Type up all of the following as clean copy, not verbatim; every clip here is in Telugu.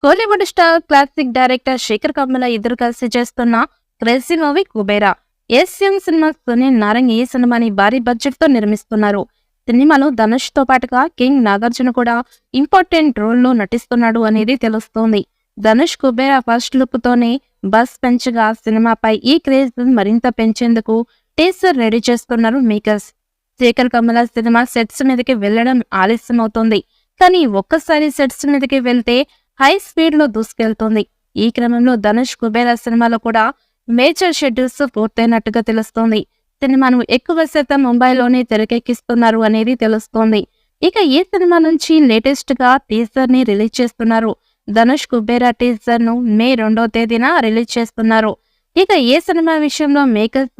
Kollywood star classic director Sekhar Kammula ఇద్దరు కలిసి చేస్తున్న crazy movie Kubera. Asian cinema Sunil Narang ఈ సినిమాని భారీ బడ్జెట్ తో నిర్మిస్తున్నారు. సినిమాలో ధనుష్ తో పాటుగా కింగ్ నాగార్జున కూడా ఇంపార్టెంట్ రోల్ లో నటిస్తున్నాడు అనేది తెలుస్తోంది. ధనుష్ కుబేరా ఫస్ట్ లుక్ తోనే బస్ పెంచగా సినిమాపై ఈ క్రేజ్ మరింత పెంచేందుకు టీజర్ రెడీ చేస్తున్నారు makers. Sekhar Kammula cinema sets మీదకి వెళ్లడం ఆలస్యం అవుతోంది. కానీ ఒక్కసారి సెట్స్ మీదకి వెళ్తే హై స్పీడ్ లో దూసుకెళ్తోంది. ఈ క్రమంలో ధనుష్ కుబేరా సినిమాలో కూడా మేజర్ షెడ్యూల్స్ పూర్తయినట్టుగా తెలుస్తోంది. సినిమాను ఎక్కువ శాతం ముంబైలోనే తెరకెక్కిస్తున్నారు అనేది తెలుస్తోంది. ఇక ఈ సినిమా నుంచి లేటెస్ట్ గా టీజర్ ని రిలీజ్ చేస్తున్నారు. ధనుష్ కుబేరా టీజర్ ను మే 2వ తేదీన రిలీజ్ చేస్తున్నారు. ఇక ఈ సినిమా విషయంలో మేకర్స్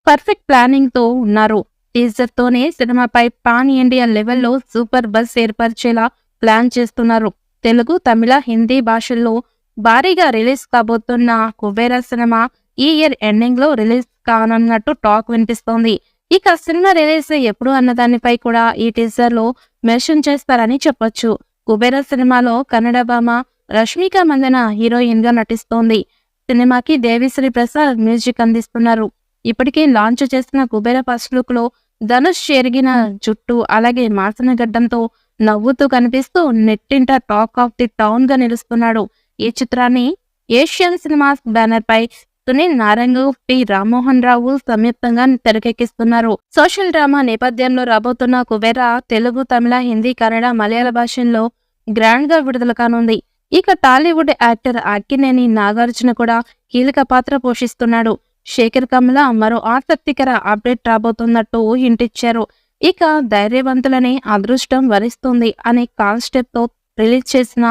పర్ఫెక్ట్ ప్లానింగ్ తో ఉన్నారు. టీజర్ తోనే సినిమాపై పాన్ ఇండియా లెవెల్లో సూపర్ బస్ ఏర్పరిచేలా ప్లాన్ చేస్తున్నారు. తెలుగు, తమిళ, హిందీ భాషల్లో భారీగా రిలీజ్ కాబోతున్న కుబేరా సినిమా ఈ ఇయర్ ఎండింగ్ లో రిలీజ్ కానున్నట్టు టాక్ వినిపిస్తోంది. ఇక సినిమా రిలీజ్ ఎప్పుడు అన్న దానిపై కూడా ఈ టీజర్ లో మెన్షన్ చేస్తారని చెప్పొచ్చు. కుబేరా సినిమాలో కన్నడ భామ రష్మిక మందన హీరోయిన్ గా నటిస్తోంది. సినిమాకి దేవిశ్రీ ప్రసాద్ మ్యూజిక్ అందిస్తున్నారు. ఇప్పటికే లాంచ్ చేసిన కుబేరా ఫస్ట్ లుక్ లో ధనుష్ చెరిగిన జుట్టు అలాగే మాసిన గడ్డంతో నవ్వుతూ కనిపిస్తూ నెట్టింట టాక్ ఆఫ్ ది టౌన్ గా నిలుస్తున్నాడు. ఈ చిత్రాన్ని ఏషియన్ సినిమాస్ బ్యానర్ పై సునీల్ నారంగ్, పి రామ్మోహన్ రావు సంయుక్తంగా తెరకెక్కిస్తున్నారు. సోషల్ డ్రామా నేపథ్యంలో రాబోతున్న కుబేరా తెలుగు, తమిళ, హిందీ, కన్నడ, మలయాళ భాషల్లో గ్రాండ్ గా విడుదల కానుంది. ఇక టాలీవుడ్ యాక్టర్ అక్కినేని నాగార్జున కూడా కీలక పాత్ర పోషిస్తున్నాడు. శేఖర్ కమ్ముల మరో ఆసక్తికర అప్డేట్ రాబోతున్నట్టు హింటిచ్చారు. ఇక ధైర్యవంతులనే అదృష్టం వరిస్తుంది అనే కాన్సెప్ట్ తో రిలీజ్ చేసిన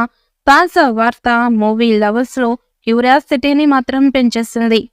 తాజా వార్త మూవీ లవర్స్ లో క్యూరియాసిటీని మాత్రం పెంచేసింది.